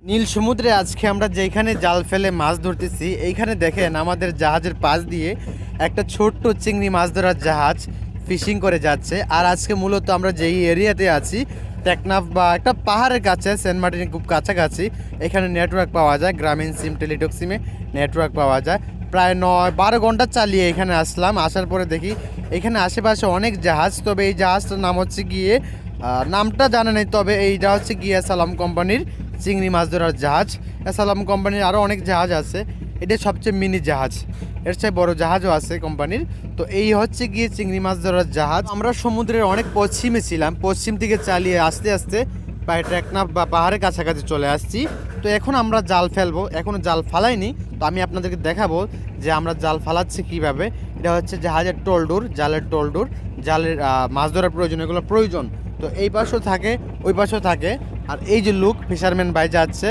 নীল সমুদ্রে আজকে আমরা যেখানে জাল ফেলে মাছ ধরতেছি এইখানে দেখেন আমাদের জাহাজের পাশ দিয়ে একটা ছোট্ট চিংড়ি মাছ ধরার জাহাজ ফিশিং করে যাচ্ছে। আর আজকে মূলত আমরা যেই এরিয়াতে আছি টেকনাফ বা একটা পাহাড়ের কাছে, সেন্ট মার্টিনের খুব কাছাকাছি। এখানে নেটওয়ার্ক পাওয়া যায়, গ্রামীণ সিম টেলিটক সিমে নেটওয়ার্ক পাওয়া যায়। প্রায় 9-12 ঘন্টা চালিয়ে এখানে আসলাম। আসার পরে দেখি এখানে আশেপাশে অনেক জাহাজ, তবে এই জাহাজটার নাম হচ্ছে গিয়ে নামটা জানা নেই, তবে এইটা হচ্ছে গিয়ে সালাম কোম্পানির চিংড়ি মাছ ধরার জাহাজ। সালাম কোম্পানির আরও অনেক জাহাজ আছে, এটা সবচেয়ে মিনি জাহাজ, এর চেয়ে বড় জাহাজও আছে কোম্পানির। তো এই হচ্ছে গিয়ে চিংড়ি মাছ ধরার জাহাজ। আমরা সমুদ্রের অনেক পশ্চিমে ছিলাম, পশ্চিম থেকে চালিয়ে আস্তে আস্তে প্রায় টেকনাফ বা পাহাড়ের কাছাকাছি চলে আসছি। তো এখন আমরা জাল ফেলবো, এখনও জাল ফালাইনি। তো আমি আপনাদেরকে দেখাবো যে আমরা জাল ফালাচ্ছি কীভাবে। এটা হচ্ছে জাহাজের টোলডোর, জালের টোলডোর, জালের মাছ ধরার প্রয়োজন, এগুলো প্রয়োজন। তো এই পাশেও থাকে, ওই পাশেও থাকে। আর এই যে লুক ফিশারম্যান ভাই যাচ্ছে।